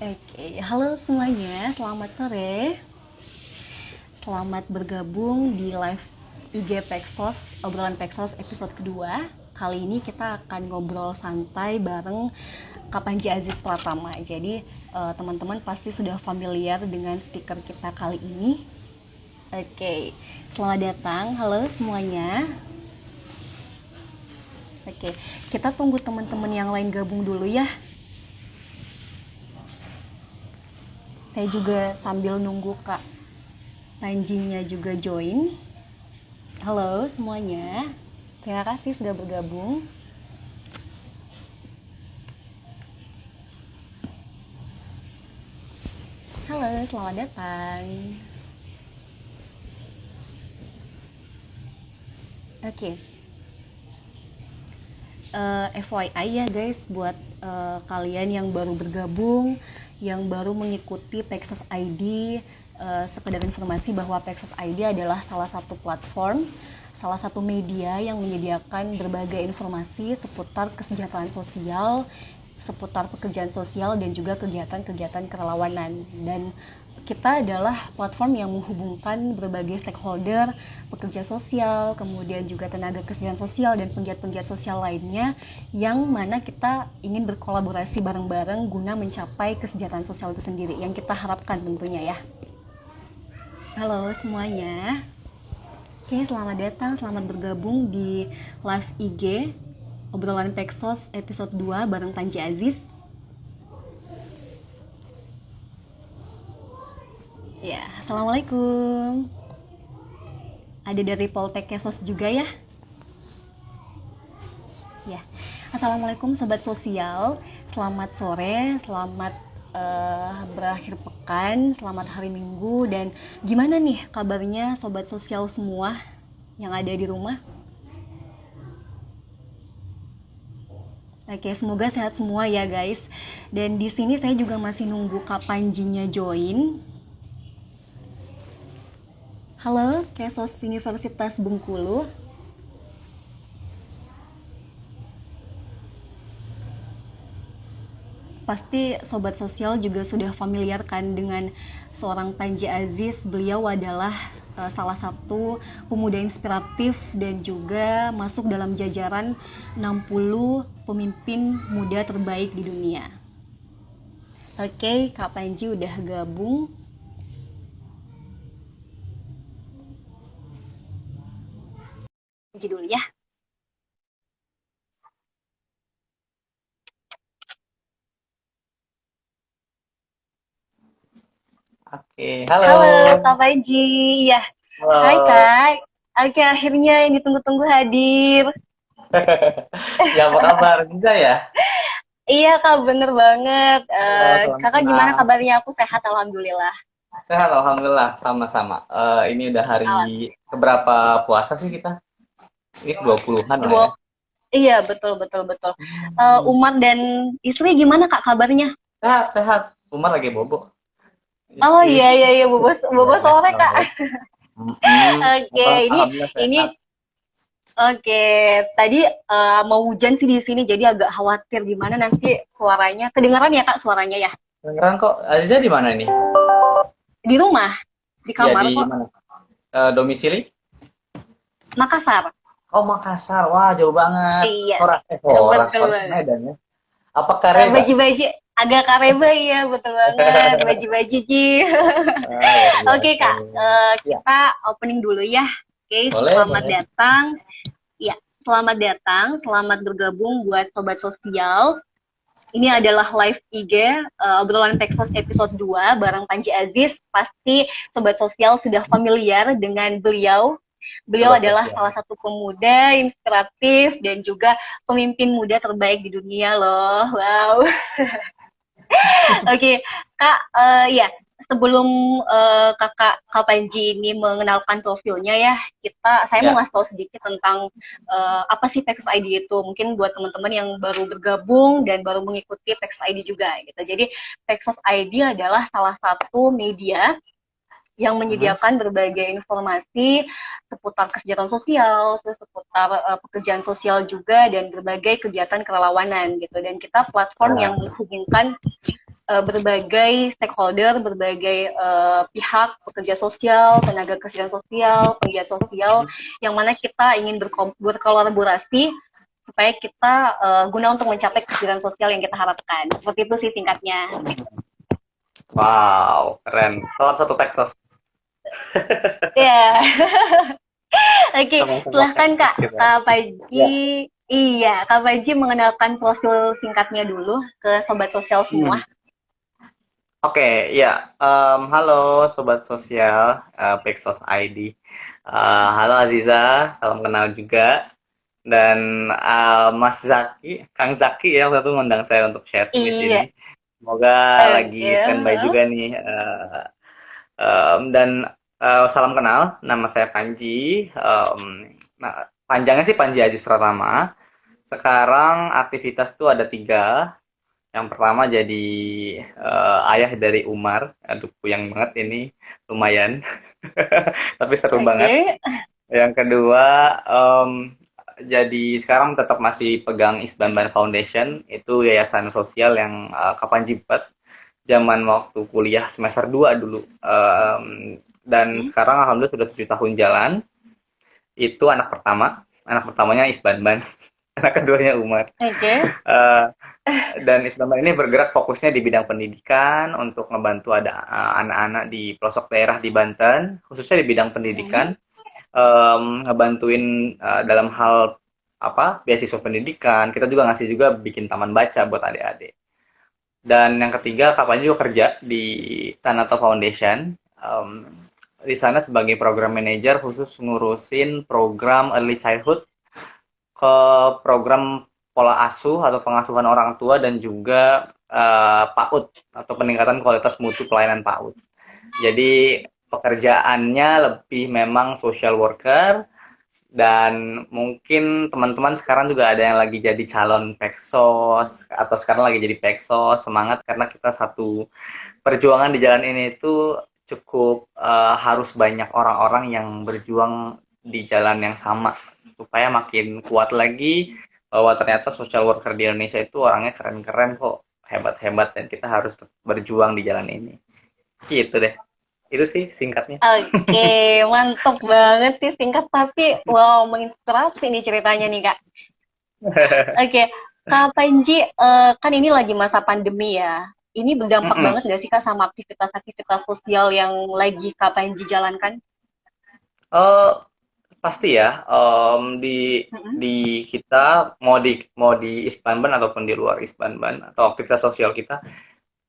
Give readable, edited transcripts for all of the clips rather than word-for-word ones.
Oke, halo semuanya, selamat sore. Selamat bergabung di live IG Pexos, obrolan Pexos episode kedua. Kali ini kita akan ngobrol santai bareng Kak Panji Aziz Pratama. Jadi teman-teman pasti sudah familiar dengan speaker kita kali ini. Oke, selamat datang, halo semuanya. Oke, kita tunggu teman-teman yang lain gabung dulu ya. Saya juga sambil nunggu Kak Panjinya juga join. Halo semuanya, terima kasih sudah bergabung. Halo, selamat datang. Oke, FYI ya guys, buat kalian yang baru bergabung, yang baru mengikuti Pexos ID, sekedar informasi bahwa Pexos ID adalah salah satu platform, salah satu media yang menyediakan berbagai informasi seputar kesejahteraan sosial, seputar pekerjaan sosial dan juga kegiatan-kegiatan kerelawanan. Dan kita adalah platform yang menghubungkan berbagai stakeholder, pekerja sosial, kemudian juga tenaga kesehatan sosial dan penggiat-penggiat sosial lainnya yang mana kita ingin berkolaborasi bareng-bareng guna mencapai kesejahteraan sosial itu sendiri yang kita harapkan tentunya ya. Halo semuanya. Oke, selamat datang, selamat bergabung di live IG obrolan Pexos episode 2 bareng Panji Aziz. Ya, assalamualaikum. Ada dari Poltek Kesos juga ya. Ya, assalamualaikum sobat sosial. Selamat sore, selamat berakhir pekan, selamat hari Minggu. Dan gimana nih kabarnya sobat sosial semua yang ada di rumah? Oke, semoga sehat semua ya guys. Dan di sini saya juga masih nunggu Kak Panjinya join. Halo, Kesos Universitas Bengkulu. Pasti sobat sosial juga sudah familiar kan dengan seorang Panji Aziz. Beliau adalah salah satu pemuda inspiratif dan juga masuk dalam jajaran 60 pemimpin muda terbaik di dunia. Oke, Kak Panji udah gabung. Panji dulu ya. Oke, halo. Halo Kak Panji. Ya, hai Halo. Kak. Oke, akhirnya yang ditunggu-tunggu hadir. Ya, apa kabar juga ya? Iya Kak, bener banget. Halo, salam Kakak gimana kenal. kabarnya? Aku sehat, Alhamdulillah. Sehat, alhamdulillah. Sama-sama. Ini udah hari keberapa puasa sih kita? Ini 20-an lah ya. Alhamdulillah. Iya, betul, betul, betul. Hmm. Umar dan istri gimana Kak kabarnya? Sehat, sehat. Umar lagi bobo. Oh Istri, iya, iya, iya, bobos, ya, bobos sore Kak. baik. Oke, Alhamdulillah ini, sehat. oke. Tadi mau hujan sih di sini, jadi agak khawatir gimana nanti suaranya. Kedengaran ya Kak suaranya ya? Sekarang kok Aziza di mana nih? Di rumah, di Ya, kamar di kok. mana? Domisili? Makassar. Oh, Makassar. Wah, jauh banget. Iya, Horas, betul Horas banget. Medan ya. Apa Kareba? Baju-baju agak kareba ya, betul banget. Baju-baju Ji. Luar Oke biasa. Kak, Ya, kita opening dulu ya. Oke, boleh, selamat boleh. datang. Ya, selamat datang, selamat bergabung buat sobat sosial. Ini adalah live IG obrolan Pexos episode 2 bareng Panji Aziz. Pasti sobat sosial sudah familiar dengan beliau. Beliau Sobat adalah sosial. salah satu pemuda inspiratif dan juga pemimpin muda terbaik di dunia loh. Wow. Oke, Kak, ya sebelum Kak Panji ini mengenalkan profilnya ya, saya mau Ya, ngasih tahu sedikit tentang apa sih Pexos ID itu. Mungkin buat teman-teman yang baru bergabung dan baru mengikuti Pexos ID juga gitu. Jadi Pexos ID adalah salah satu media yang mhm, menyediakan berbagai informasi seputar kesejahteraan sosial, terus seputar pekerjaan sosial juga dan berbagai kegiatan kerelawanan gitu. Dan kita platform ya, yang menghubungkan berbagai stakeholder, berbagai pihak, pekerja sosial, tenaga kesehatan sosial, penggiat sosial, yang mana kita ingin berkolaborasi supaya kita guna untuk mencapai kesejahteraan sosial yang kita harapkan. Seperti itu sih singkatnya. Wow, keren. Salam satu Texas. Ya, oke. Sama-sama Silahkan Texas Kak, kita. Kak Ya. Panji. Iya, Kak Panji mengenalkan profil singkatnya dulu ke sobat sosial semua. Oke, ya. Halo Sobat Sosial, Pexos ID. Halo Aziza, salam kenal juga. Dan Mas Zaki, Kang Zaki ya, waktu itu ngundang saya untuk sharing di sini. Iya, Semoga oke. lagi standby juga nih. Dan salam kenal, nama saya Panji. Nah, panjangnya sih Panji Aziz Pratama. Sekarang aktivitas tuh ada tiga. Yang pertama jadi ayah dari Umar. Aduh, puyeng banget ini, lumayan. Tapi seru banget. Oke. Yang kedua, jadi sekarang tetap masih pegang Isbanban Foundation. Itu yayasan sosial yang kapan jibat zaman waktu kuliah semester 2 dulu. Dan sekarang alhamdulillah sudah 7 tahun jalan. Itu anak pertama. Anak pertamanya Isbanban. Anak keduanya Umar. Oke. Eh, dan Isbanban ini bergerak fokusnya di bidang pendidikan untuk ngebantu ada anak-anak di pelosok daerah di Banten, khususnya di bidang pendidikan, ngebantuin dalam hal apa beasiswa pendidikan. Kita juga ngasih juga bikin taman baca buat adik-adik. Dan yang ketiga, kapan juga kerja di Tanato Foundation. Di sana sebagai program manager khusus ngurusin program early childhood ke program pola asuh atau pengasuhan orang tua dan juga PAUD atau peningkatan kualitas mutu pelayanan PAUD. Jadi pekerjaannya lebih memang social worker dan mungkin teman-teman sekarang juga ada yang lagi jadi calon Peksos atau sekarang lagi jadi Peksos, semangat karena kita satu perjuangan di jalan ini itu cukup harus banyak orang-orang yang berjuang di jalan yang sama supaya makin kuat lagi bahwa ternyata social worker di Indonesia itu orangnya keren-keren kok, hebat-hebat dan kita harus berjuang di jalan ini. Gitu deh. Itu sih singkatnya. Oke, mantap banget sih singkat tapi wow menginspirasi nih ceritanya nih Kak. Oke, Kak Panji, kan ini lagi masa pandemi ya. Ini berdampak Mm-mm. banget gak sih Kak sama aktivitas-aktivitas sosial yang lagi Kak Panji jalankan? Eh, pasti ya, Mm-mm. di kita mau di Isbanban ataupun di luar Isbanban atau aktivitas sosial kita,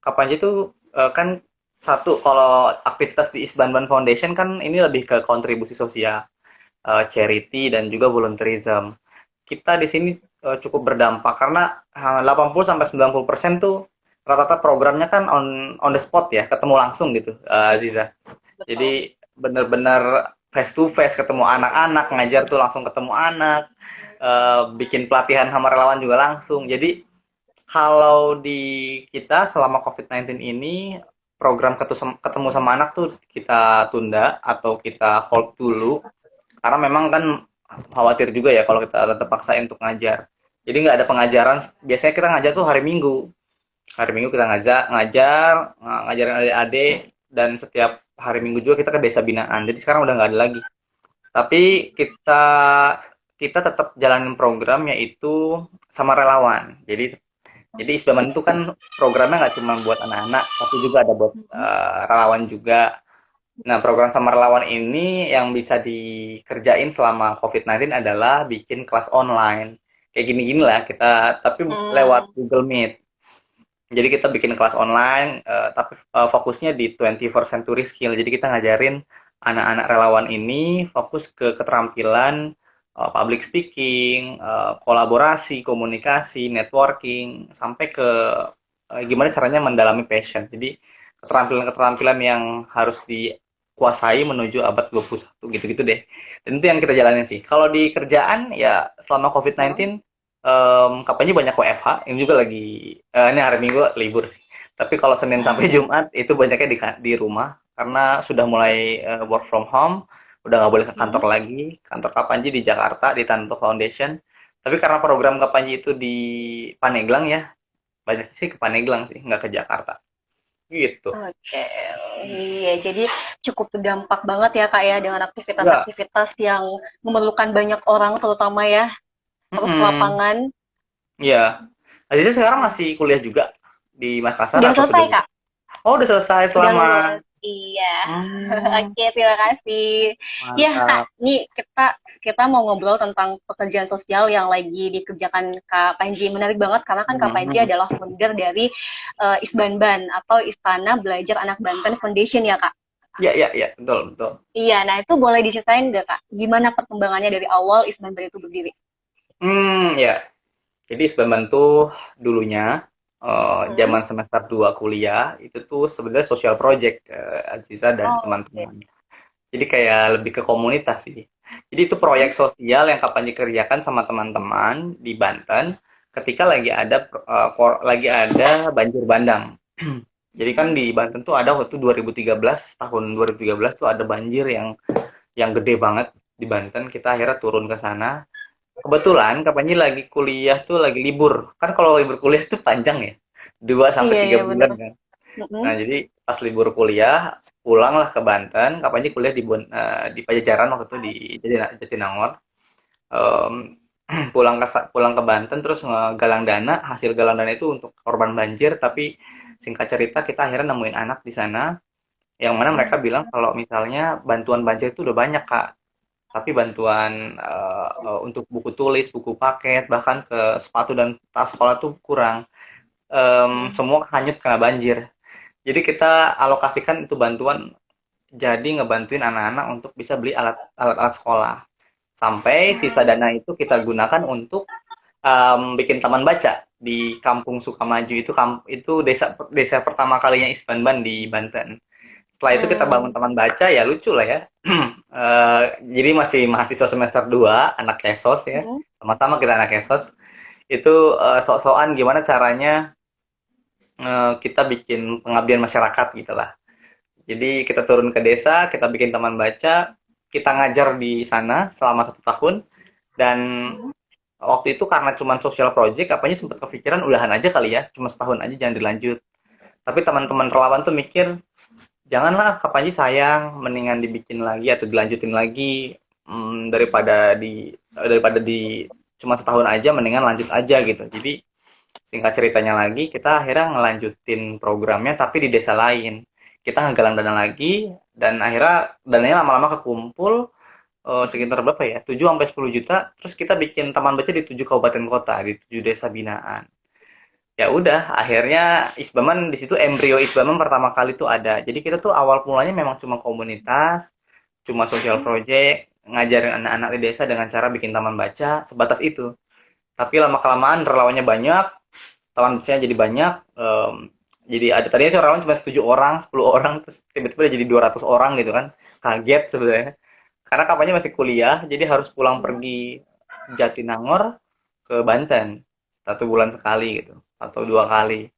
kapan aja tuh kan satu kalau aktivitas di Isbanban Foundation kan ini lebih ke kontribusi sosial, charity dan juga volunteerism. Kita di sini cukup berdampak karena 80 sampai 90% tuh rata-rata programnya kan on the spot ya, ketemu langsung gitu, Ziza. Betul. Jadi benar-benar face to face ketemu anak-anak, ngajar tuh langsung ketemu anak, bikin pelatihan sama relawan juga langsung. Jadi kalau di kita selama COVID-19 ini program ketemu sama anak tuh kita tunda atau kita hold dulu karena memang kan khawatir juga ya kalau kita tetap paksain untuk ngajar. Jadi nggak ada pengajaran. Biasanya kita ngajar tuh hari Minggu. Hari Minggu kita ngajarin adik-adik dan setiap hari Minggu juga kita ke desa binaan. Jadi sekarang udah nggak ada lagi. Tapi kita kita tetap jalanin program yaitu sama relawan. Jadi Isbaman itu kan programnya nggak cuma buat anak-anak, tapi juga ada buat Mm-mm. relawan juga. Nah, program sama relawan ini yang bisa dikerjain selama COVID-19 adalah bikin kelas online. Kayak gini-gini lah kita, tapi lewat Hmm. Google Meet. Jadi kita bikin kelas online, tapi fokusnya di 24 century skill. Jadi kita ngajarin anak-anak relawan ini fokus ke keterampilan public speaking, kolaborasi, komunikasi, networking, sampai ke gimana caranya mendalami passion. Jadi keterampilan-keterampilan yang harus dikuasai menuju abad 21 gitu-gitu deh. Dan itu yang kita jalanin sih. Kalau di kerjaan ya selama COVID-19 kapannya banyak WFH, ini juga lagi ini hari Minggu libur sih. Tapi kalau Senin sampai Jumat itu banyaknya di rumah karena sudah mulai work from home, udah nggak boleh ke kantor Mm-mm. lagi. Kantor Kapanji di Jakarta di Tanto Foundation. Tapi karena program Kapanji itu di Paneglang ya, banyak sih ke Paneglang sih, nggak ke Jakarta. gitu. Oke, iya, jadi cukup berdampak banget ya Kak ya dengan Ya, aktivitas-aktivitas yang memerlukan banyak orang terutama ya, terus ke mm-mm. lapangan. Iya. Aziza sekarang Hmm. masih kuliah juga di Makassar Udah atau sudah selesai lulus? Kak, Oh, udah selesai udah selama. lulus. Iya. Hmm, Oke, terima kasih. Ya Kak, mantap. nih kita kita mau ngobrol tentang pekerjaan sosial yang lagi dikerjakan Kak Panji. Menarik banget karena kan Kak Panji Mhm. adalah founder dari Isbanban atau Istana Belajar Anak Banten Foundation ya Kak. Ya, ya, ya, betul, betul. Iya, nah itu boleh diceritain nggak Kak? Gimana perkembangannya dari awal Isbanban itu berdiri? Ya. Jadi sebenarnya tuh dulunya Hmm. zaman semester 2 kuliah itu tuh sebenarnya social project Aziza dan Oh, oke. teman-teman. Jadi kayak lebih ke komunitas sih. Jadi itu Hmm. proyek sosial yang kapan dikerjakan sama teman-teman di Banten ketika lagi ada banjir bandang. Jadi kan Hmm. di Banten tuh ada waktu 2013, tahun 2013 tuh ada banjir yang gede banget di Banten. Kita akhirnya turun ke sana. Kebetulan kapannya lagi kuliah tuh lagi libur. Kan kalau libur kuliah tuh panjang ya. 2 sampai Iya, 3 iya bener. bulan kan. Hmm. Nah, jadi pas libur kuliah pulanglah ke Banten. Kapannya kuliah di Pajajaran waktu itu di Jatinangor. Em, pulang ke Banten terus ngegalang dana, hasil galang dana itu untuk korban banjir, tapi singkat cerita kita akhirnya nemuin anak di sana yang mana mereka bilang kalau misalnya bantuan banjir itu udah banyak, Kak. Tapi bantuan untuk buku tulis, buku paket, bahkan ke sepatu dan tas sekolah tuh kurang. Hmm. Semua hanyut karena banjir. Jadi kita alokasikan itu bantuan jadi ngebantuin anak-anak untuk bisa beli alat-alat sekolah. Sampai sisa Hmm. dana itu kita gunakan untuk bikin taman baca di Kampung Sukamaju itu itu desa desa pertama kalinya Isbanban di Banten. Setelah itu kita bangun Hmm. taman baca ya lucu lah ya. Jadi masih mahasiswa semester 2 anak kesos ya. Hmm. Sama-sama kita anak kesos. Itu sok-sokan gimana caranya kita bikin pengabdian masyarakat gitu lah. Jadi kita turun ke desa, kita bikin taman baca, kita ngajar di sana selama 1 tahun, dan Hmm. waktu itu karena cuma social project, apanya sempat kepikiran udahan aja kali ya, cuma setahun aja jangan dilanjut. Tapi teman-teman relawan tuh mikir, janganlah kapan aja sayang, mendingan dibikin lagi atau dilanjutin lagi daripada di cuma setahun aja, mendingan lanjut aja gitu. Jadi singkat ceritanya lagi, kita akhirnya ngelanjutin programnya tapi di desa lain. Kita ngegalang dana lagi dan akhirnya dananya lama-lama kekumpul sekitar berapa ya? 7 sampai 10 juta. Terus kita bikin taman baca di 7 kabupaten kota, di 7 desa binaan. Ya udah, akhirnya Isbaman di situ embrio Isbaman pertama kali tuh ada. Jadi kita tuh awal mulanya memang cuma komunitas, cuma social project, ngajarin anak-anak di desa dengan cara bikin taman baca, sebatas itu. Tapi lama-kelamaan relawannya banyak, taman bacanya jadi banyak. Jadi ada tadinya sih relawan cuma 7 orang, 10 orang, terus tiba-tiba jadi 200 orang gitu kan. Kaget sebenarnya. Karena kapannya masih kuliah, jadi harus pulang Hmm. pergi Jatinangor ke Banten 1 bulan sekali gitu atau 2 kali.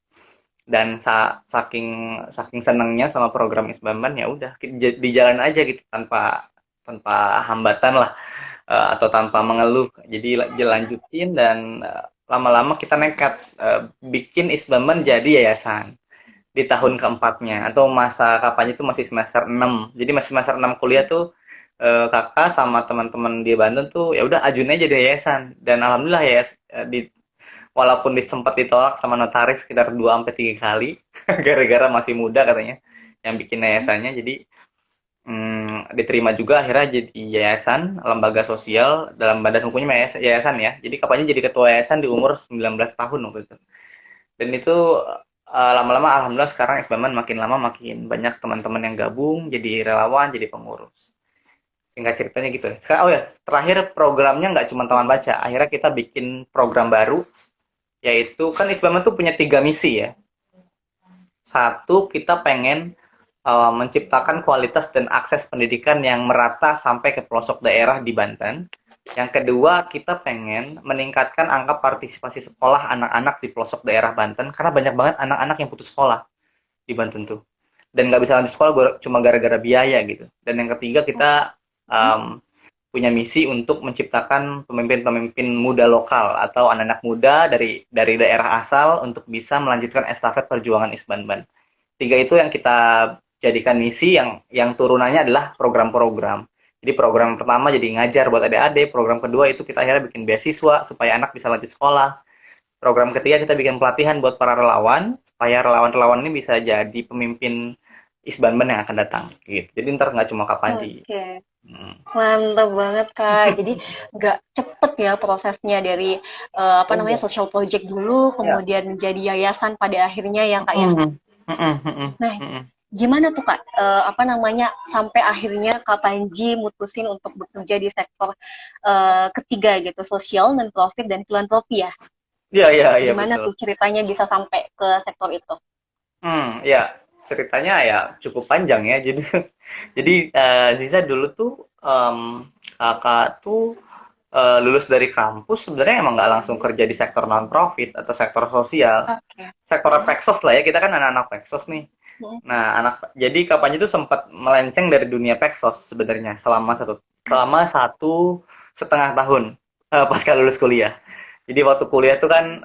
Dan saking saking senengnya sama program Isbamban ya udah di jalan aja gitu tanpa tanpa hambatan lah atau tanpa mengeluh. Jadi lanjutin dan lama-lama kita nekat bikin Isbamban jadi yayasan di tahun keempatnya atau masa kapannya itu masih semester 6. Jadi masih semester 6 kuliah tuh kakak sama teman-teman di Bandung tuh ya udah ajuin aja di yayasan dan alhamdulillah ya walaupun sempat ditolak sama notaris sekitar 2 sampai 3 kali gara-gara masih muda katanya yang bikin yayasannya. Jadi diterima juga akhirnya jadi yayasan lembaga sosial dalam badan hukumnya yayasan ya. Jadi kapannya jadi ketua yayasan di umur 19 tahun waktu itu. Dan itu lama-lama alhamdulillah sekarang SBMan makin lama makin banyak teman-teman yang gabung jadi relawan, jadi pengurus. Singkat ceritanya gitu. Sekarang, oh ya, terakhir programnya nggak cuma taman baca. Akhirnya kita bikin program baru, yaitu kan SBMan tuh punya 3 misi ya. Satu, kita pengen menciptakan kualitas dan akses pendidikan yang merata sampai ke pelosok daerah di Banten. Yang kedua, kita pengen meningkatkan angka partisipasi sekolah anak-anak di pelosok daerah Banten, karena banyak banget anak-anak yang putus sekolah di Banten tuh. Dan nggak bisa lanjut sekolah cuma gara-gara biaya gitu. Dan yang ketiga, kita um, punya misi untuk menciptakan pemimpin-pemimpin muda lokal atau anak-anak muda dari daerah asal untuk bisa melanjutkan estafet perjuangan Isbanban. Tiga itu yang kita jadikan misi, yang turunannya adalah program-program. Jadi program pertama jadi ngajar buat adik-adik, program kedua itu kita akhirnya bikin beasiswa supaya anak bisa lanjut sekolah. Program ketiga kita bikin pelatihan buat para relawan, supaya relawan-relawan ini bisa jadi pemimpin Isbanban yang akan datang. Gitu. Jadi ntar nggak cuma Kapanji. Oke. Hmm. Mantap banget Kak. Jadi nggak cepet ya prosesnya dari apa Oh namanya enggak. social project dulu, Ya. kemudian menjadi yayasan pada akhirnya ya Kak ya. Mm-mm. Mm-mm. Mm-mm. Nah, Mm-mm. gimana tuh Kak? Apa namanya sampai akhirnya Kak Panji mutusin untuk bekerja di sektor ketiga gitu, sosial, non-profit dan filantropi ya. Iya, iya, iya Gimana betul. tuh ceritanya bisa sampai ke sektor itu? Ya ceritanya ya cukup panjang ya. Jadi Ziza dulu tuh kakak tuh lulus dari kampus sebenarnya emang nggak langsung kerja di sektor non-profit atau sektor sosial. Oke. Sektor Mm, Peksos lah ya, kita kan anak-anak Peksos nih. mm. Nah, jadi kapannya itu sempat melenceng dari dunia Peksos sebenarnya selama 1,5 tahun pasca lulus kuliah. Jadi waktu kuliah tuh kan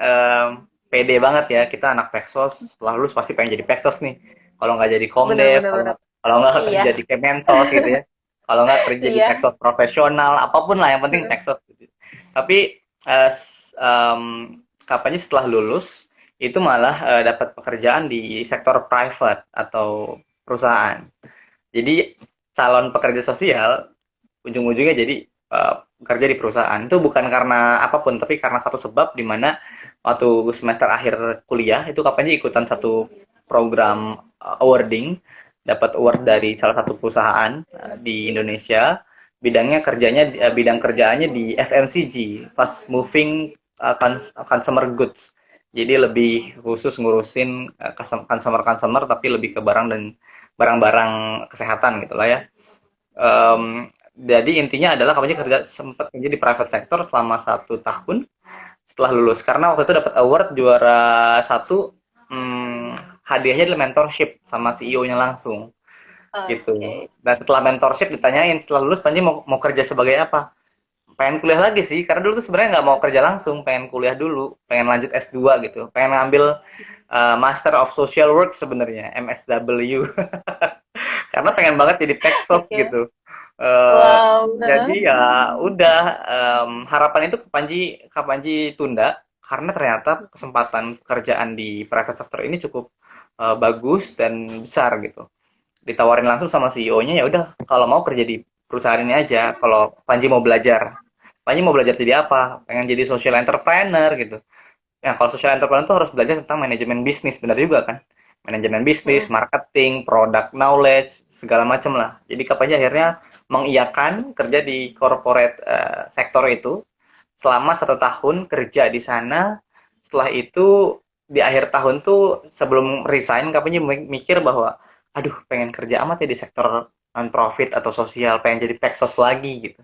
pede banget ya, kita anak Peksos, setelah lulus pasti pengen jadi Peksos nih. Kalau nggak jadi Bener Komdev, bener bener. kalau nggak Iya, kerja di Kemensos gitu ya. Kalau nggak kerja di iya. Peksos profesional, apapun lah yang penting Mm, Peksos gitu. Tapi kapannya setelah lulus itu malah dapat pekerjaan di sektor private atau perusahaan. Jadi calon pekerja sosial ujung-ujungnya jadi bekerja di perusahaan itu bukan karena apapun, tapi karena satu sebab di mana waktu semester akhir kuliah itu kapannya ikutan satu program awarding, dapat award dari salah satu perusahaan di Indonesia, bidang kerjaannya di FMCG, fast moving consumer goods. Jadi lebih khusus ngurusin customer tapi lebih ke barang dan barang-barang kesehatan gitu lah ya. Jadi intinya adalah kamu sempat kerja di private sector selama 1 tahun setelah lulus, karena waktu itu dapat award juara satu. Hadiahnya adalah mentorship sama CEO-nya langsung gitu. Oke. Dan setelah mentorship ditanyain setelah lulus Panji mau kerja sebagai apa? Pengen kuliah lagi sih, karena dulu tuh sebenarnya nggak mau kerja langsung, pengen kuliah dulu, pengen lanjut S2 gitu, pengen ngambil Master of Social Work sebenarnya, MSW. Karena pengen banget jadi tech soft Oke. gitu. Wow. Jadi ya udah, harapan itu Kapanji tunda karena ternyata kesempatan pekerjaan di private sector ini cukup bagus dan besar gitu. Ditawarin langsung sama CEO-nya, ya udah kalau mau kerja di perusahaan ini aja. Kalau Panji mau belajar jadi apa? Pengen jadi social entrepreneur gitu. Ya, kalau social entrepreneur tuh harus belajar tentang manajemen bisnis, benar juga kan? Manajemen bisnis, Mm, marketing, product knowledge, segala macam lah. Jadi Kapanji akhirnya mengiyakan kerja di corporate sektor itu selama 1 tahun kerja di sana. Setelah itu di akhir tahun tuh sebelum resign, Kapanji mikir bahwa, aduh pengen kerja amat ya di sektor non profit atau sosial, pengen jadi peksos lagi gitu.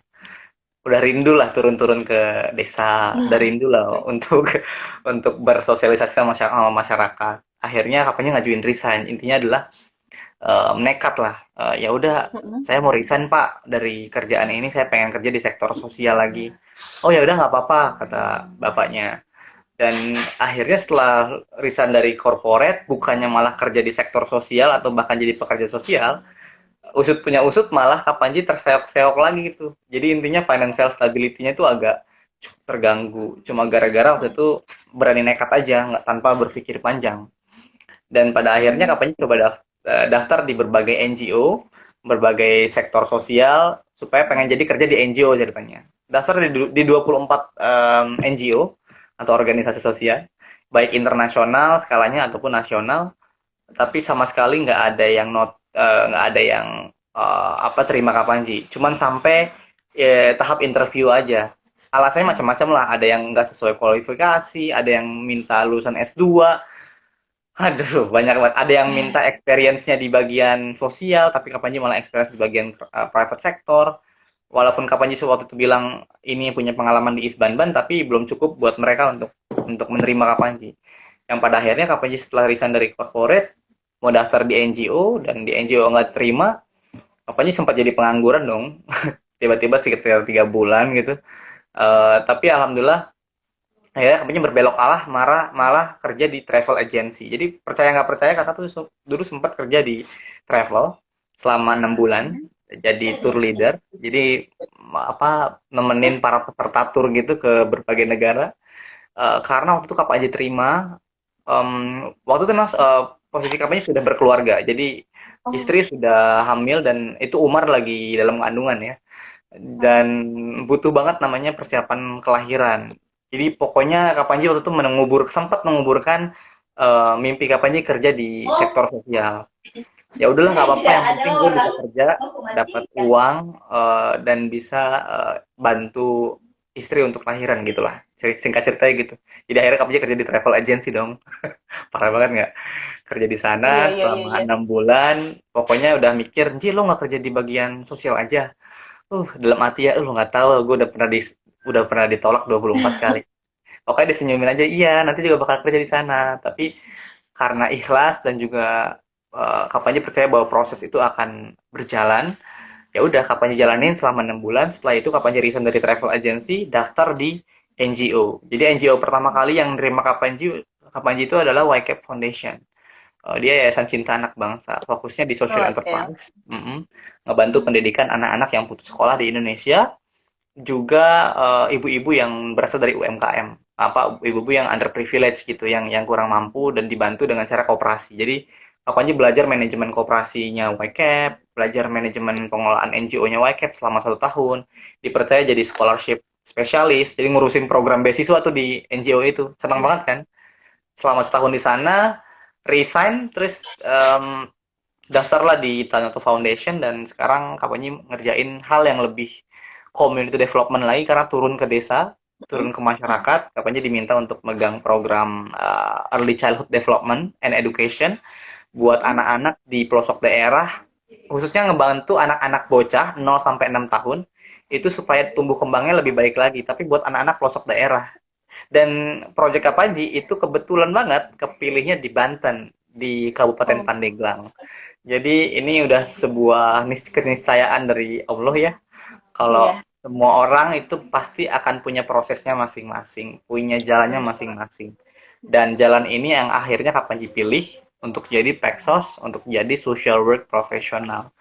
Udah rindu lah turun-turun ke desa, udah mm. rindu lah untuk bersosialisasi sama masyarakat. Akhirnya kapannya ngajuin resign. Intinya adalah nekat lah. Ya udah, Mm-mm. saya mau resign Pak dari kerjaan ini, saya pengen kerja di sektor sosial lagi. Oh ya udah nggak apa-apa kata bapaknya. Dan akhirnya setelah resign dari corporate, bukannya malah kerja di sektor sosial atau bahkan jadi pekerja sosial, usut punya usut malah Kapanji terseok-seok lagi gitu. Jadi intinya financial stability-nya itu agak terganggu. Cuma gara-gara waktu itu berani nekat aja, nggak tanpa berpikir panjang. Dan pada akhirnya Mm. Kapanji coba daftar di berbagai NGO, berbagai sektor sosial, supaya pengen jadi kerja di NGO ceritanya. Daftar di 24 NGO atau organisasi sosial, baik internasional skalanya ataupun nasional, tapi sama sekali nggak ada yang apa terima Kapanji. Cuman sampai tahap interview aja. Alasannya macam-macam lah. Ada yang nggak sesuai kualifikasi, ada yang minta lulusan S2. Aduh, banyak banget. Ada yang minta experience-nya di bagian sosial, tapi Kapanji malah experience di bagian private sector. Walaupun Kapanji waktu itu bilang ini punya pengalaman di Isbanban, tapi belum cukup buat mereka untuk menerima Kapanji. Yang pada akhirnya Kapanji setelah resign dari corporate, mau daftar di NGO, dan di NGO nggak terima, Kapanji sempat jadi pengangguran dong. Tiba-tiba sekitar 3 bulan gitu. Tapi alhamdulillah Akhirnya Kak Panji berbelok arah, malah kerja di travel agency. Jadi percaya nggak percaya, kakak tuh dulu sempat kerja di travel selama 6 bulan jadi tour leader. Jadi apa, nemenin para peserta tour gitu ke berbagai negara. Karena waktu itu Kak Panji terima, waktu itu mas posisi Kak Panji sudah berkeluarga. Jadi Oh, istri sudah hamil dan itu Umar lagi dalam kandungan ya, dan butuh banget namanya persiapan kelahiran. Jadi pokoknya Kapanji waktu itu sempat menguburkan mimpi Kapanji kerja di sektor sosial. Ya udahlah nggak apa-apa, yang penting gue bisa kerja, dapat uang, dan bisa bantu istri untuk lahiran gitulah. Singkat ceritanya gitu. Jadi akhirnya Kapanji kerja di travel agency dong. Parah banget nggak? Kerja di sana iya iya iya selama iya. 6 bulan. Pokoknya udah mikir, Ji lo nggak kerja di bagian sosial aja? Dalam hati ya, lu nggak tahu, gue udah pernah ditolak 24 kali. Pokoknya disenyumin aja, iya, nanti juga bakal kerja di sana. Tapi karena ikhlas dan juga kapannya percaya bahwa proses itu akan berjalan, ya udah kapannya jalanin selama 6 bulan. Setelah itu kapannya resign dari travel agency, daftar di NGO. Jadi NGO pertama kali yang nerima Kapanji itu adalah YCAP Foundation. Dia Yayasan Cinta Anak Bangsa, fokusnya di social Oke. enterprise, ngebantu pendidikan anak-anak yang putus sekolah di Indonesia, juga ibu-ibu yang berasal dari UMKM, apa ibu-ibu yang underprivileged gitu, yang kurang mampu dan dibantu dengan cara koperasi. Jadi aku aja belajar manajemen koperasinya YCAP, belajar manajemen pengelolaan NGO-nya YCAP selama 1 tahun, dipercaya jadi scholarship spesialis, jadi ngurusin program beasiswa tuh di NGO itu, senang banget kan? Selama setahun di sana, resign, terus daftarlah di Tanato Foundation, dan sekarang Kapanyi ngerjain hal yang lebih community development lagi, karena turun ke desa, turun ke masyarakat. Kapanyi diminta untuk megang program early childhood development and education buat anak-anak di pelosok daerah, khususnya ngebantu anak-anak bocah 0 sampai 6 tahun itu supaya tumbuh kembangnya lebih baik lagi, tapi buat anak-anak pelosok daerah. Dan proyek Kapanji itu kebetulan banget kepilihnya di Banten, di Kabupaten Oh, Pandeglang. Jadi ini udah sebuah keniscayaan dari Allah ya. Kalau iya. semua orang itu pasti akan punya prosesnya masing-masing, punya jalannya masing-masing. Dan jalan ini yang akhirnya Kapanji pilih untuk jadi Pexos, untuk jadi social work profesional.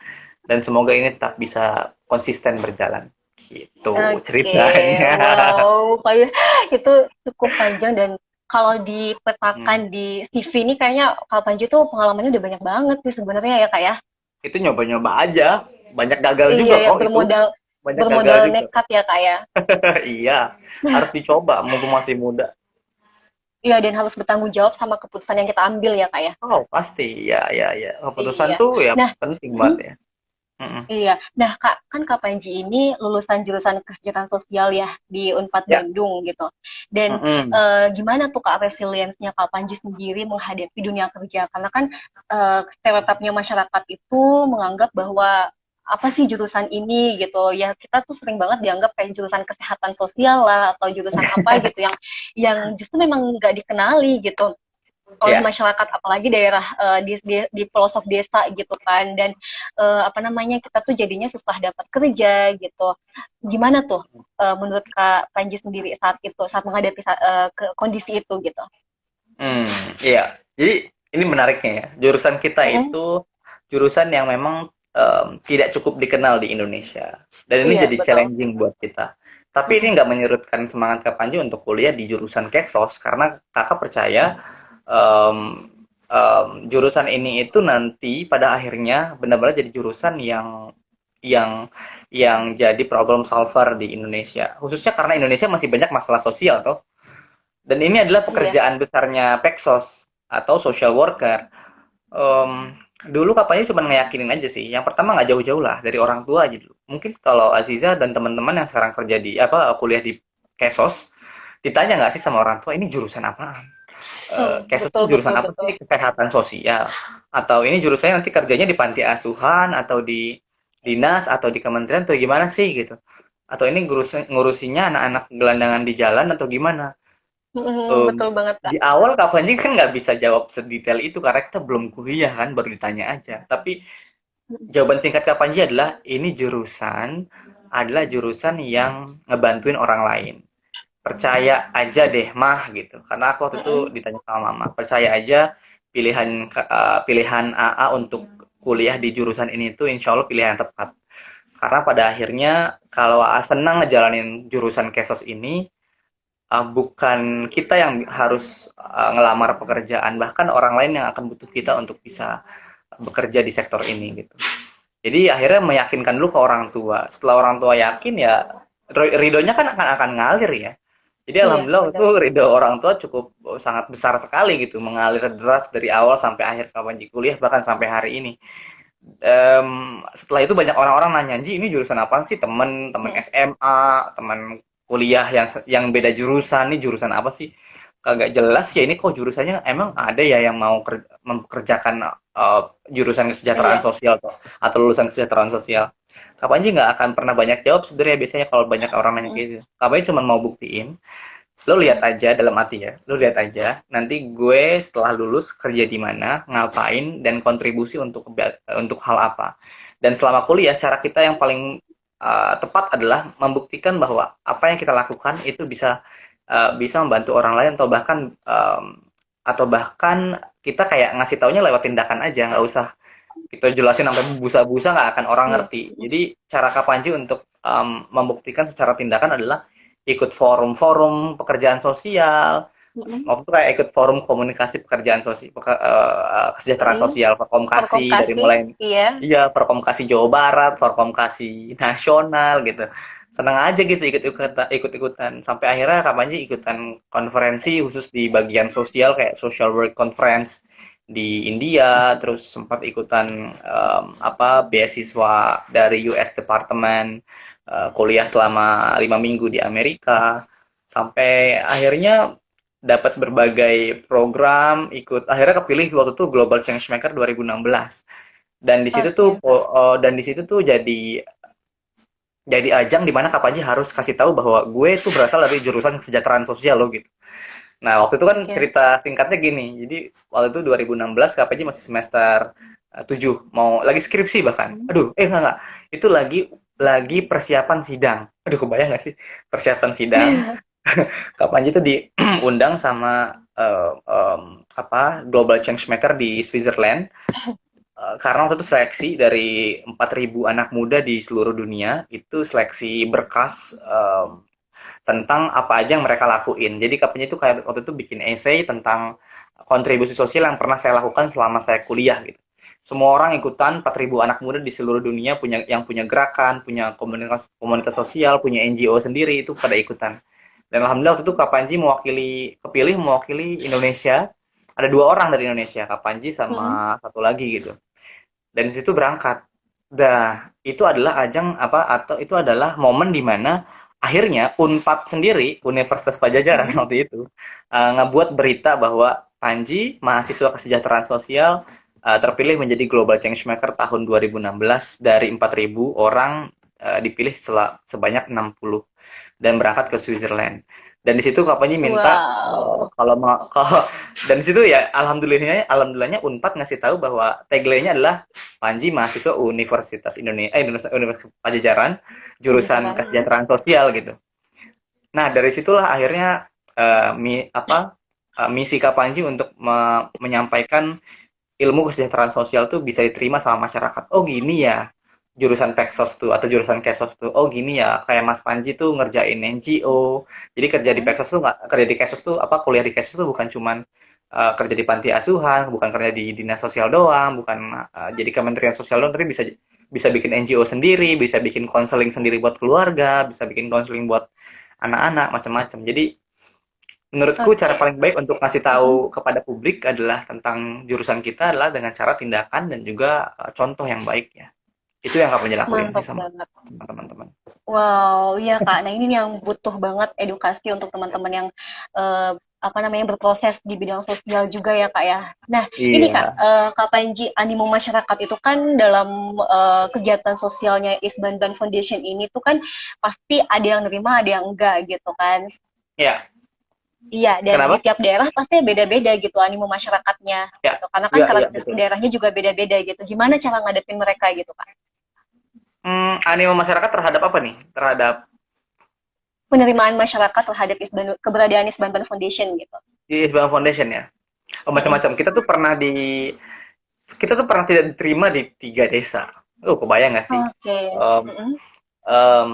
Dan semoga ini tetap bisa konsisten berjalan. Gitu Oke, ceritanya. wow, kayak itu cukup panjang dan kalau dipetakan Hmm. di CV ini kayaknya Kak Panji tuh pengalamannya udah banyak banget sih sebenarnya ya Kak ya. Itu nyoba-nyoba aja. Banyak gagal Iya juga ya, kok itu. bermodal Banyak gagal bermodal juga. nekat ya Kak ya. Iya, harus dicoba mumpung masih muda. Iya, dan harus bertanggung jawab sama keputusan yang kita ambil ya Kak ya. Oh, pasti. Ya, ya, ya. Keputusan Iya. tuh ya Nah, penting mhm, banget ya. Mm-mm. iya. Nah, Kak, kan Kak Panji ini lulusan jurusan kesejahteraan sosial ya di Unpad Ya. Bandung gitu. Dan Mm-mm. gimana tuh Kak resilience-nya Kak Panji sendiri menghadapi dunia kerja? Karena kan stereotipnya masyarakat itu menganggap bahwa apa sih jurusan ini gitu ya, kita tuh sering banget dianggap kayak jurusan kesehatan sosial lah atau jurusan apa gitu yang justru memang nggak dikenali gitu oleh Ya. masyarakat, apalagi daerah di pelosok desa gitu kan. Dan apa namanya, kita tuh jadinya susah dapat kerja gitu. Gimana tuh menurut Kak Panji sendiri saat itu, saat menghadapi kondisi itu gitu? Hmm, iya. Jadi ini menariknya ya. Jurusan kita Mm-mm. itu jurusan yang memang tidak cukup dikenal di Indonesia. Dan ini Iya jadi betul. challenging buat kita. Tapi ini Mm-mm. nggak menyurutkan semangat Kak Panji untuk kuliah di jurusan Kesos, karena kakak percaya em, jurusan ini itu nanti pada akhirnya benar-benar jadi jurusan yang yang jadi problem solver di Indonesia. Khususnya karena Indonesia masih banyak masalah sosial toh. Dan ini adalah Iya. pekerjaan besarnya Pexos atau social worker. Dulu kapalnya cuma ngeyakinin aja sih. Yang pertama nggak jauh-jauh lah dari orang tua aja dulu. Mungkin kalau Aziza dan teman-teman yang sekarang kerja di apa kuliah di Kesos, ditanya nggak sih sama orang tua ini jurusan apaan? Kesos Betul itu jurusan betul apa betul. sih? Kesehatan sosial. Atau ini jurusannya nanti kerjanya di panti asuhan atau di dinas atau di kementerian atau gimana sih gitu. Atau ini ngurusinya anak-anak gelandangan di jalan atau gimana? Betul banget Kak. Di awal Kak Panji kan nggak bisa jawab sedetail itu karena kita belum kuliah kan, baru ditanya aja. Tapi jawaban singkat Kak Panji adalah ini jurusan adalah jurusan yang ngebantuin orang lain. percaya aja deh mah gitu, karena aku waktu itu Mm-mm. ditanya sama mama, percaya aja pilihan AA untuk kuliah di jurusan ini tuh insya Allah pilihan yang tepat, karena pada akhirnya kalau AA senang ngejalanin jurusan Kesos ini, bukan kita yang harus ngelamar pekerjaan, bahkan orang lain yang akan butuh kita untuk bisa bekerja di sektor ini gitu. Jadi akhirnya meyakinkan dulu ke orang tua. Setelah orang tua yakin ya ridhonya kan akan ngalir ya. Jadi Iya, alhamdulillah benar. itu ridho orang tua cukup sangat besar sekali gitu, mengalir deras dari awal sampai akhir kapan kuliah bahkan sampai hari ini. Setelah itu banyak orang-orang nanya, Ji ini jurusan apa sih, temen temen Mm. SMA, temen kuliah yang beda jurusan, nih jurusan apa sih? Kagak jelas ya, ini kok jurusannya emang ada ya yang mau mempekerjakan jurusan kesejahteraan Iya. sosial atau lulusan kesejahteraan sosial. Kapan sih nggak akan pernah banyak jawab sebenarnya, biasanya kalau banyak orang nanya Mm. gitu. Kapan cuma mau buktiin, lo lihat Mm. aja dalam arti ya, lo lihat aja nanti gue setelah lulus kerja di mana, ngapain, dan kontribusi untuk hal apa. Dan selama kuliah cara kita yang paling tepat adalah membuktikan bahwa apa yang kita lakukan itu bisa membantu orang lain, atau bahkan kita kayak ngasih taunya lewat tindakan aja, nggak usah kita jelasin sampai busa-busa, nggak akan orang Iya. ngerti. Jadi cara Kapanji untuk membuktikan secara tindakan adalah ikut forum-forum pekerjaan sosial. Mm-mm. Waktu itu kayak ikut forum komunikasi pekerjaan sosial, kesejahteraan Mm-mm. sosial, Perkomkasi, dari Perkomkasi, mulai iya. iya Perkomkasi Jawa Barat, Perkomkasi nasional gitu. Senang aja gitu ikut-ikutan sampai akhirnya Kapanji ikutan konferensi khusus di bagian sosial kayak social work conference di India, terus sempat ikutan beasiswa dari US Department, kuliah selama 5 minggu di Amerika, sampai akhirnya dapat berbagai program, akhirnya kepilih waktu itu Global Changemaker 2016. Dan di situ tuh Oke. jadi ajang di mana Kapanji harus kasih tahu bahwa gue tuh berasal dari jurusan kesejahteraan sosial lo gitu. Nah, waktu itu kan Oke. cerita singkatnya gini. Jadi waktu itu 2016 KPJ masih semester 7, mau lagi skripsi bahkan. Mm. Aduh, enggak. Itu lagi persiapan sidang. Aduh, kebayang nggak sih persiapan sidang? KPJ itu diundang sama Global Changemaker di Switzerland, karena waktu itu seleksi dari 4.000 anak muda di seluruh dunia, itu seleksi berkas tentang apa aja yang mereka lakuin. Jadi KP-nya itu kayak waktu itu bikin essay tentang kontribusi sosial yang pernah saya lakukan selama saya kuliah gitu. Semua orang ikutan, 4.000 anak muda di seluruh dunia punya gerakan, punya komunitas komunitas sosial, punya NGO sendiri, itu pada ikutan. Dan alhamdulillah waktu itu Kapanji kepilih mewakili Indonesia. Ada 2 orang dari Indonesia, Kapanji Mm. sama satu lagi gitu. Dan di situ berangkat. Dah, itu adalah atau itu adalah momen di mana akhirnya Unpad sendiri, Universitas Pajajaran Mm. waktu itu, ngebuat berita bahwa Panji, mahasiswa kesejahteraan sosial, terpilih menjadi Global Changemaker tahun 2016 dari 4.000 orang, dipilih sebanyak 60 dan berangkat ke Switzerland. Dan di situ Kapanji minta, Wow. kalau mau kalau dan di situ ya alhamdulillahnya Unpad ngasih tahu bahwa tagline-nya adalah Panji mahasiswa Universitas Pajajaran jurusan Pajajaran. kesejahteraan sosial gitu. Nah, dari situlah akhirnya misi Kapanji untuk menyampaikan ilmu kesejahteraan sosial tuh bisa diterima sama masyarakat. Oh gini ya jurusan Peksos tuh atau jurusan Kesos tuh. Oh gini ya kayak Mas Panji tuh ngerjain NGO. Jadi kerja di Mm. Peksos tuh nggak kerja di Kesos tuh kuliah di Kesos tuh bukan cuman kerja di panti asuhan, bukan kerja di dinas sosial doang, bukan jadi kementerian sosial doang, tapi bisa bisa bikin NGO sendiri, bisa bikin konseling sendiri buat keluarga, bisa bikin konseling buat anak-anak macam-macam. Jadi menurutku cara Oke. paling baik untuk ngasih Mm. tahu kepada publik adalah tentang jurusan kita adalah dengan cara tindakan dan juga contoh yang baik ya. Itu yang kamu lakuin sih Mantap sama banget. teman-teman. Wow, iya Kak. Nah, ini nih yang butuh banget edukasi untuk teman-teman yang eh, apa namanya berproses di bidang sosial juga ya Kak ya. Nah, ini Kak, Iya, Kak Panji, animo masyarakat itu kan dalam kegiatan sosialnya Isban Ban Foundation ini tuh kan pasti ada yang nerima, ada yang enggak gitu kan. ya. Iya, dan di Kenapa? tiap daerah pasti beda-beda gitu animo masyarakatnya Ya, gitu. Karena kan iya, iya karakteristik betul. daerahnya juga beda-beda gitu. Gimana cara ngadepin mereka gitu Kak? Animo masyarakat terhadap apa nih? Terhadap penerimaan masyarakat terhadap keberadaan Isbanban Foundation gitu. Di Isbang Foundation ya. Oh, Mm-mm. macam-macam. Kita tuh pernah tidak diterima di 3 desa. Kebayang nggak sih? Oke. Um, Mm-mm. um,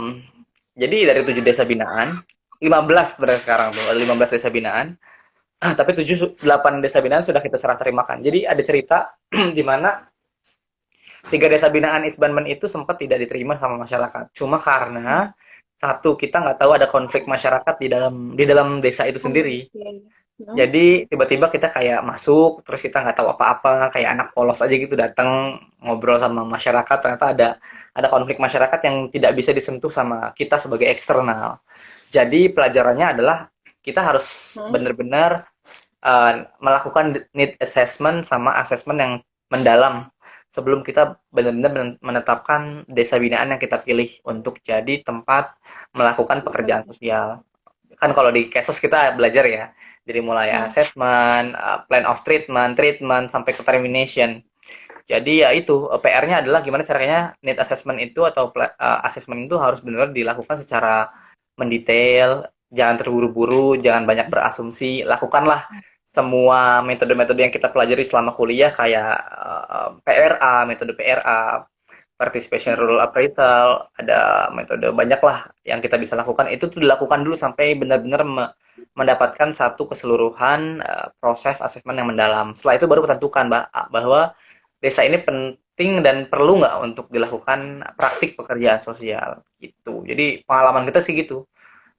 jadi dari 7 desa binaan, 15 berarti sekarang tuh, ada 15 desa binaan. Tapi 8 desa binaan sudah kita serah terimakan. Jadi ada cerita di mana 3 desa binaan Isbanban itu sempat tidak diterima sama masyarakat. Cuma karena satu, kita nggak tahu ada konflik masyarakat di dalam desa itu sendiri. Oke. Mm-mm. Jadi tiba-tiba kita kayak masuk, terus kita nggak tahu apa-apa, kayak anak polos aja gitu datang ngobrol sama masyarakat. Ternyata ada konflik masyarakat yang tidak bisa disentuh sama kita sebagai eksternal. Jadi pelajarannya adalah kita harus Mm-mm. benar-benar melakukan need assessment sama assessment yang mendalam sebelum kita benar-benar menetapkan desa binaan yang kita pilih untuk jadi tempat melakukan pekerjaan sosial. Kan kalau di Kesos kita belajar ya, dari mulai Mm. assessment, plan of treatment, treatment sampai ke termination. Jadi ya itu PR-nya adalah gimana caranya need assessment itu atau assessment itu harus benar-benar dilakukan secara mendetail, jangan terburu-buru, jangan banyak berasumsi, lakukanlah semua metode-metode yang kita pelajari selama kuliah kayak PRA, metode PRA, participation rural appraisal, ada metode banyak lah yang kita bisa lakukan. Itu tuh dilakukan dulu sampai benar-benar mendapatkan satu keseluruhan proses asesmen yang mendalam. Setelah itu baru tentukan bahwa desa ini penting dan perlu nggak untuk dilakukan praktik pekerjaan sosial gitu. Jadi pengalaman kita sih gitu.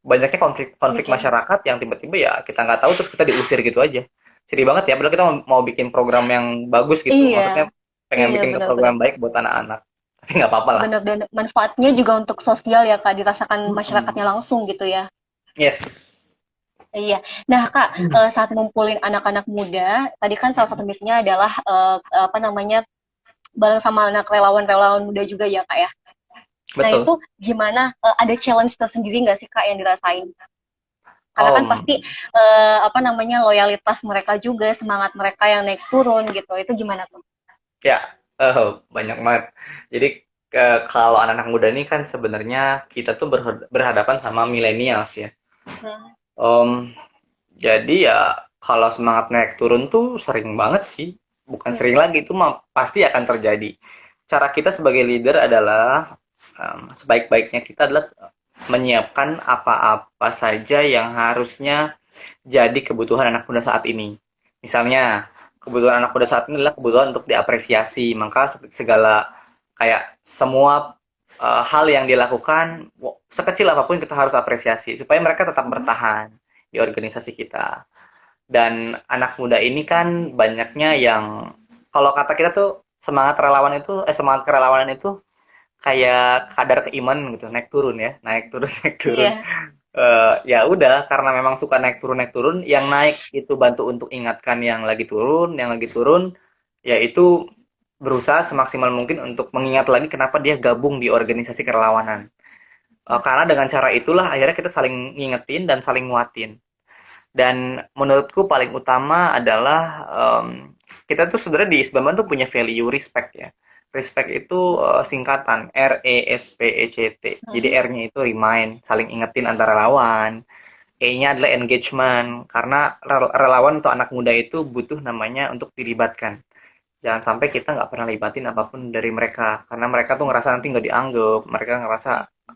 Banyaknya konflik Oke. masyarakat yang tiba-tiba ya kita nggak tahu terus kita diusir gitu aja. Sedih banget ya, padahal kita mau bikin program yang bagus gitu. Iya, Maksudnya pengen iya bikin ke benar-benar. program baik buat anak-anak. Tapi nggak apa-apa lah. Benar dan manfaatnya juga untuk sosial ya Kak, dirasakan Mm-mm. masyarakatnya langsung gitu ya. Yes. Iya. Nah, Kak, saat ngumpulin anak-anak muda, tadi kan salah satu misinya adalah apa namanya bareng sama anak relawan-relawan muda juga ya, Kak ya. Nah, Betul. itu gimana? Ada challenge tersendiri nggak sih Kak yang dirasain? Karena kan Om, pasti apa namanya loyalitas mereka juga, semangat mereka yang naik turun gitu. Itu gimana tuh? ya, banyak banget. Jadi kalau anak-anak muda ini kan sebenarnya kita tuh berhadapan sama millennials ya. Hmm. Om, jadi ya kalau semangat naik turun tuh sering banget sih. Bukan Hmm. sering lagi, itu mah pasti akan terjadi. Cara kita sebagai leader adalah sebaik-baiknya kita adalah menyiapkan apa-apa saja yang harusnya jadi kebutuhan anak muda saat ini. Misalnya, kebutuhan anak muda saat ini adalah kebutuhan untuk diapresiasi. Maka segala kayak semua hal yang dilakukan, sekecil apapun kita harus apresiasi supaya mereka tetap bertahan di organisasi kita. Dan anak muda ini kan banyaknya yang kalau kata kita tuh semangat kerelawanan itu kayak kadar keimanan gitu, naik turun ya, naik turun naik turun. Iya. Ya udah karena memang suka naik turun, yang naik itu bantu untuk ingatkan yang lagi turun, yaitu berusaha semaksimal mungkin untuk mengingat lagi kenapa dia gabung di organisasi kerelawanan. Karena dengan cara itulah akhirnya kita saling ngingetin dan saling nguatin. Dan menurutku paling utama adalah kita tuh sebenarnya di Isbaman tuh punya value respect ya. Respect itu singkatan RESPECT. Jadi Hmm. R-nya itu remind, saling ingetin antara lawan. E-nya adalah engagement, karena relawan atau anak muda itu butuh namanya untuk dilibatkan. Jangan sampai kita nggak pernah libatin apapun dari mereka, karena mereka tuh ngerasa nanti nggak dianggap, mereka ngerasa,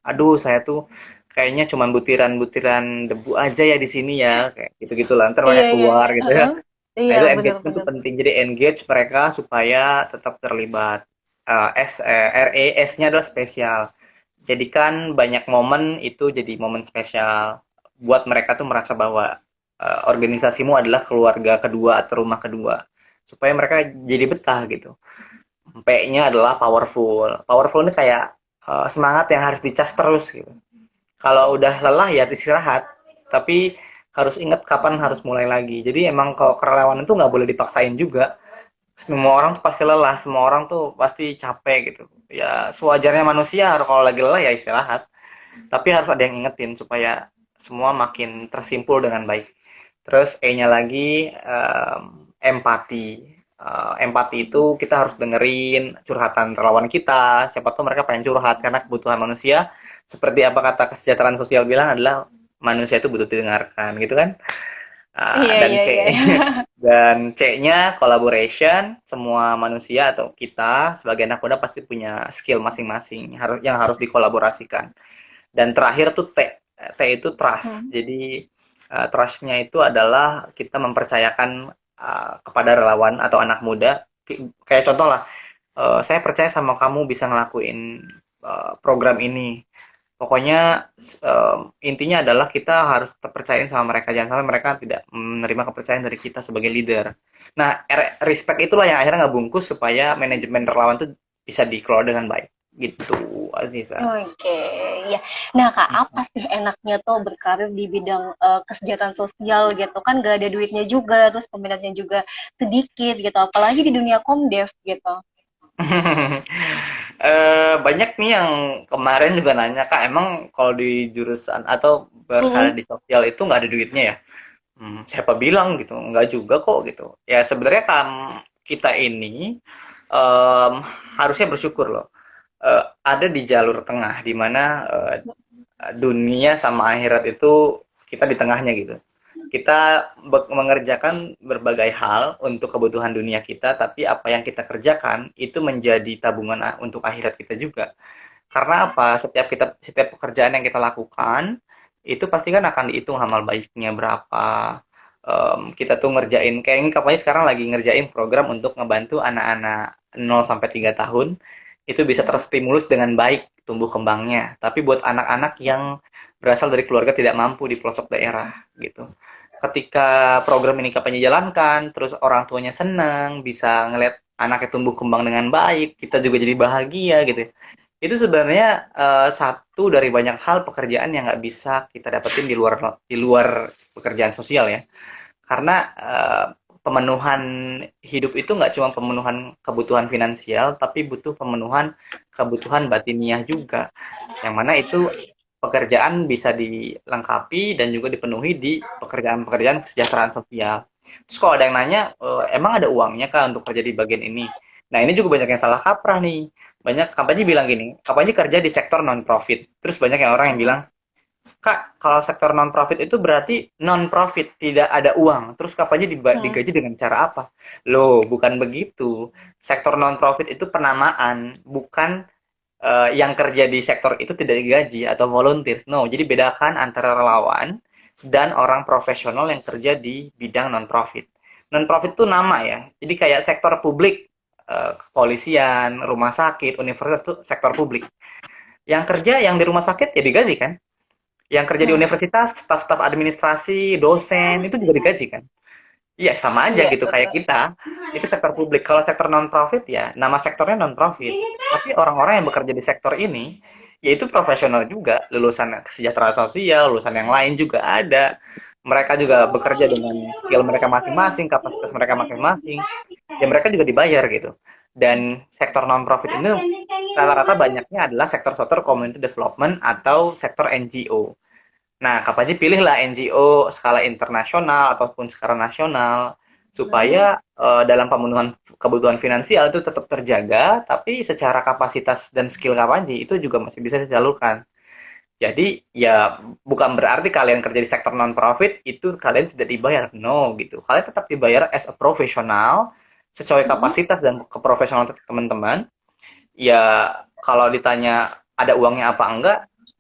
aduh saya tuh kayaknya cuma butiran-butiran debu aja ya di sini ya, kayak gitu-gitu lah, ntar Iya, banyak iya, keluar iya. gitu ya. Heeh. Nah Iya, itu engagement tuh benar-benar. penting, jadi engage mereka supaya tetap terlibat. RES-nya adalah spesial. Jadikan banyak momen itu jadi momen spesial buat mereka tuh merasa bahwa organisasimu adalah keluarga kedua atau rumah kedua supaya mereka jadi betah gitu. P-nya adalah powerful. Powerful ini kayak semangat yang harus dicas terus gitu. Kalau udah lelah ya istirahat, tapi harus ingat kapan harus mulai lagi. Jadi emang kalau kerelawanan itu nggak boleh dipaksain juga. Semua orang tuh pasti lelah, semua orang tuh pasti capek gitu. Ya sewajarnya manusia kalau lagi lelah ya istirahat. Tapi harus ada yang ingetin supaya semua makin tersimpul dengan baik. Terus E-nya lagi empati. Empati itu kita harus dengerin curhatan relawan kita. Siapa tahu mereka pengen curhat karena kebutuhan manusia seperti apa kata kesejahteraan sosial bilang adalah manusia itu butuh didengarkan gitu kan. Iya, Dan iya, C iya. dan C-nya collaboration, semua manusia atau kita sebagai anak muda pasti punya skill masing-masing yang harus dikolaborasikan. Dan terakhir tuh T. T itu trust. Hmm. Jadi trust-nya itu adalah kita mempercayakan kepada relawan atau anak muda. Kayak contoh lah, saya percaya sama kamu bisa ngelakuin program ini. Pokoknya intinya adalah kita harus terpercayain sama mereka, jangan sampai mereka tidak menerima kepercayaan dari kita sebagai leader. Nah, respect itulah yang akhirnya ngebungkus supaya manajemen relawan itu bisa dikelola dengan baik. Gitu, Aziza. Oke, ya. Nah, Kak, apa sih enaknya tuh berkarir di bidang kesejahteraan sosial gitu kan gak ada duitnya juga, terus peminatnya juga sedikit gitu, apalagi di dunia komdev gitu. Banyak nih yang kemarin juga nanya, Kak, emang kalau di jurusan atau berkarir Mm-mm. di sosial itu nggak ada duitnya ya? Siapa bilang gitu? Nggak juga kok gitu. Ya sebenarnya kan kita ini em, harusnya bersyukur loh. Ada di jalur tengah di mana dunia sama akhirat itu kita di tengahnya gitu. Kita mengerjakan berbagai hal untuk kebutuhan dunia kita, tapi apa yang kita kerjakan itu menjadi tabungan untuk akhirat kita juga. Karena apa? Setiap pekerjaan yang kita lakukan itu pasti kan akan dihitung amal baiknya berapa. Kita tuh ngerjain kayak ini kapalnya sekarang lagi ngerjain program untuk ngebantu anak-anak 0 sampai 3 tahun itu bisa terstimulus dengan baik tumbuh kembangnya. Tapi buat anak-anak yang berasal dari keluarga tidak mampu di pelosok daerah gitu. Ketika program ini kapannya jalankan, terus orang tuanya senang, bisa ngeliat anaknya tumbuh kembang dengan baik, kita juga jadi bahagia gitu. Itu sebenarnya satu dari banyak hal pekerjaan yang nggak bisa kita dapetin di luar pekerjaan sosial ya. Karena pemenuhan hidup itu nggak cuma pemenuhan kebutuhan finansial, tapi butuh pemenuhan kebutuhan batiniah juga. Yang mana itu pekerjaan bisa dilengkapi dan juga dipenuhi di pekerjaan-pekerjaan kesejahteraan sosial. Terus kalau ada yang nanya, emang ada uangnya kah untuk kerja di bagian ini? Nah ini juga banyak yang salah kaprah nih. Banyak kampanye bilang gini, kampanye kerja di sektor non-profit. Terus banyak yang orang yang bilang, Kak, kalau sektor non-profit itu berarti non-profit, tidak ada uang. Terus kapannya Hmm. digaji dengan cara apa? Loh, bukan begitu. Sektor non-profit itu penamaan, bukan yang kerja di sektor itu tidak digaji atau volunteer. No, jadi bedakan antara relawan dan orang profesional yang kerja di bidang non-profit. Non-profit itu nama ya. Jadi kayak sektor publik, kepolisian, rumah sakit, universitas itu sektor publik. Yang kerja yang di rumah sakit ya digaji kan? Yang kerja di Hmm. universitas, staf-staf administrasi, dosen, itu juga digaji kan? Iya, sama aja Iya, gitu kayak betul. kita. Itu sektor publik. Kalau sektor non-profit ya, nama sektornya non-profit. Tapi orang-orang yang bekerja di sektor ini, yaitu profesional juga, lulusan kesejahteraan sosial, lulusan yang lain juga ada. Mereka juga bekerja dengan skill mereka masing-masing, kapasitas mereka masing-masing. Ya mereka juga dibayar gitu. Dan sektor non-profit ini rata-rata banyaknya adalah sektor-sektor community development atau sektor NGO. Nah, kapannya pilihlah NGO skala internasional ataupun skala nasional supaya dalam pemenuhan kebutuhan finansial itu tetap terjaga, tapi secara kapasitas dan skill Kapanji itu juga masih bisa disalurkan. Jadi ya bukan berarti kalian kerja di sektor non-profit itu kalian tidak dibayar, no gitu. Kalian tetap dibayar as a profesional sesuai Mm-mm. kapasitas dan keprofesionalan teman-teman. Ya kalau ditanya ada uangnya apa enggak,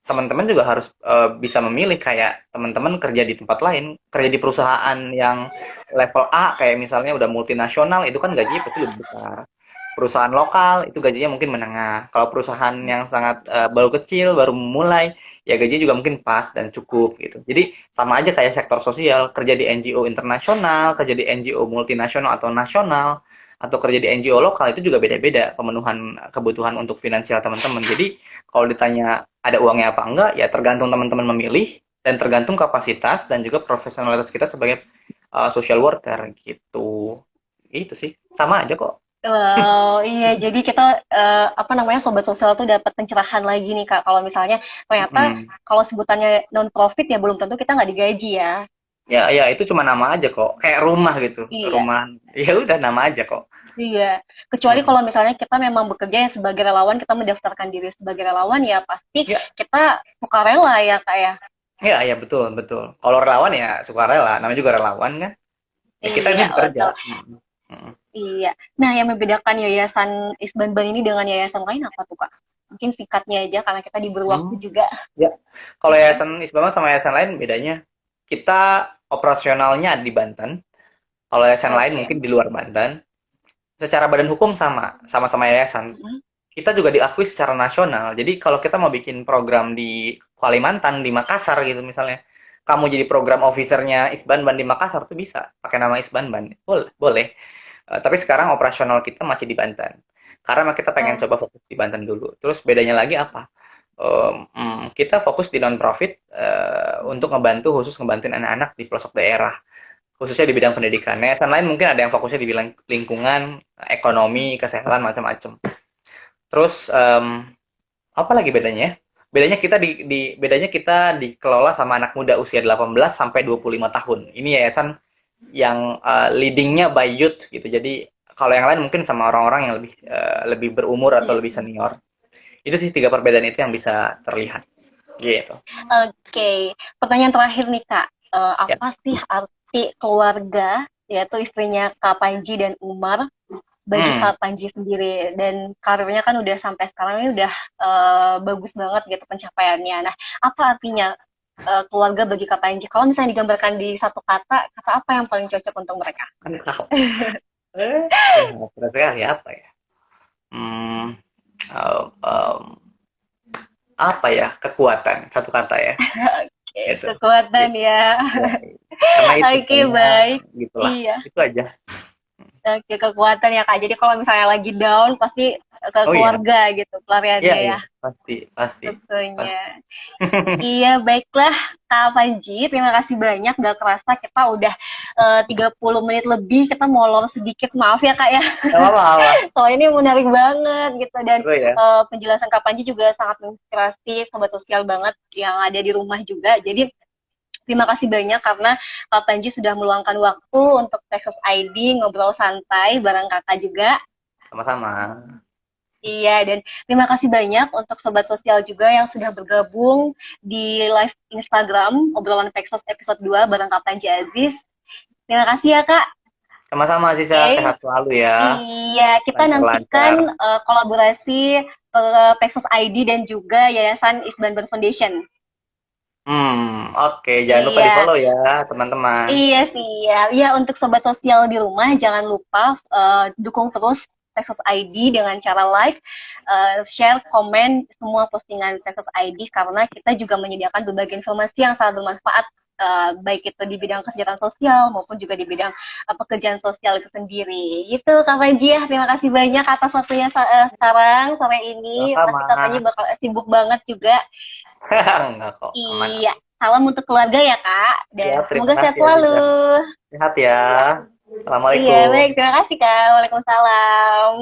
teman-teman juga harus bisa memilih kayak teman-teman kerja di tempat lain, kerja di perusahaan yang level A kayak misalnya udah multinasional itu kan gajinya pasti lebih besar. Perusahaan lokal itu gajinya mungkin menengah. Kalau perusahaan yang sangat baru kecil, baru memulai, ya gajinya juga mungkin pas dan cukup gitu. Jadi sama aja kayak sektor sosial, kerja di NGO internasional, kerja di NGO multinasional atau nasional, atau kerja di NGO lokal itu juga beda-beda pemenuhan kebutuhan untuk finansial teman-teman. Jadi kalau ditanya ada uangnya apa enggak, ya tergantung teman-teman memilih dan tergantung kapasitas dan juga profesionalitas kita sebagai social worker gitu. Itu sih sama aja kok. Wow, iya. Jadi kita apa namanya sobat sosial tuh dapat pencerahan lagi nih Kak. Kalau misalnya ternyata Mm. kalau sebutannya non profit ya belum tentu kita nggak digaji ya. Ya, ya itu cuma nama aja kok. Kayak rumah gitu. Iya, Rumah. Ya udah nama aja kok. iya. Kecuali Mm. kalau misalnya kita memang bekerja ya sebagai relawan, kita mendaftarkan diri sebagai relawan ya pasti Ya, kita sukarela ya Kak ya. Iya, iya betul, betul. Kalau relawan ya suka rela, namanya juga relawan kan. Ya kita ini Iya, bekerja. betul. Mm, mm. Iya. Nah, yang membedakan Yayasan Isbanban ini dengan yayasan lain apa tuh, Kak? Mungkin singkatnya aja karena kita diberi waktu Hmm, juga. ya. Kalau yayasan Isbama sama yayasan lain bedanya, kita operasionalnya di Banten. Kalau yayasan lain Oke. mungkin di luar Banten. Secara badan hukum sama, sama-sama yayasan. Mm. Kita juga diakui secara nasional. Jadi kalau kita mau bikin program di Kalimantan, di Makassar gitu misalnya, kamu jadi program officernya Isbanban di Makassar tuh bisa pakai nama Isbanban. Boleh, boleh. Tapi sekarang operasional kita masih di Banten. Karena kita pengen Oh, coba fokus di Banten dulu. Terus bedanya lagi apa? Kita fokus di non-profit untuk ngebantu, khusus ngebantuin anak-anak di pelosok daerah. Khususnya di bidang pendidikan. Yayasan lain mungkin ada yang fokusnya di bidang lingkungan, ekonomi, kesehatan, macam-macam. Terus apa lagi bedanya? Bedanya kita dikelola sama anak muda usia 18 sampai 25 tahun. Ini yayasan yang leadingnya by youth gitu. Jadi kalau yang lain mungkin sama orang-orang yang lebih berumur atau iya. lebih senior. Itu sih tiga perbedaan itu yang bisa terlihat. Gitu. Oke. Pertanyaan terakhir nih, Kak. Ya. Apa sih arti keluarga, yaitu istrinya Kak Panji dan Umar, bagi Hmm. Kak Panji sendiri? Dan karirnya kan udah sampai sekarang ini udah bagus banget gitu pencapaiannya. Nah, apa artinya keluarga bagi Kak Panji? Kalau misalnya digambarkan di satu kata, kata apa yang paling cocok untuk mereka? Kira-kira ya apa ya? Hmm, um, um, apa ya? Kekuatan, satu kata ya. Oke, Gitu. kekuatan Gitu. ya. Ya, karena itu Oke, kayaknya baik. gitulah. Iya. Itu aja. Oke, kekuatan ya Kak. Jadi kalau misalnya lagi down pasti ke Oh iya, keluarga gitu iya pelariannya iya, ya pasti pasti tentunya. pasti. Iya, baiklah Kak Panji. Terima kasih banyak. Gak kerasa kita udah 30 menit lebih. Kita molor sedikit. Maaf ya Kak ya. Gak apa-apa. Soalnya ini menarik banget gitu. Dan Seru ya. penjelasan Kak Panji juga sangat menginspirasi sobat sosial banget yang ada di rumah juga. Jadi terima kasih banyak karena Kak Panji sudah meluangkan waktu untuk Texas ID ngobrol santai bareng kakak juga. Sama-sama. Iya, dan terima kasih banyak untuk sobat sosial juga yang sudah bergabung di live Instagram obrolan Texas episode 2 bareng Kak Panji Aziz. Terima kasih ya Kak. Sama-sama Sisa, Oke. sehat selalu ya. Iya, kita nantikan Lancar-lancar. kolaborasi Texas ID dan juga Yayasan Isbanban Foundation. Oke. Jangan lupa Iya, di-follow ya, teman-teman. iya sih ya. Iya untuk sobat sosial di rumah jangan lupa dukung terus Texas ID dengan cara like, share, komen semua postingan Texas ID karena kita juga menyediakan berbagai informasi yang sangat bermanfaat baik itu di bidang kesejahteraan sosial maupun juga di bidang pekerjaan sosial itu sendiri. Itu Kak Panji ya, terima kasih banyak atas waktunya sekarang sore ini. Pasti Kak Panji Sama-sama. bakal sibuk banget juga. Enggak kok, aman. Iya, salam untuk keluarga ya Kak, dan Ya, terima semoga sehat kasih selalu. Aziza. Sehat ya. Iya, baik. Assalamualaikum. Terima kasih, Kak. Waalaikumsalam.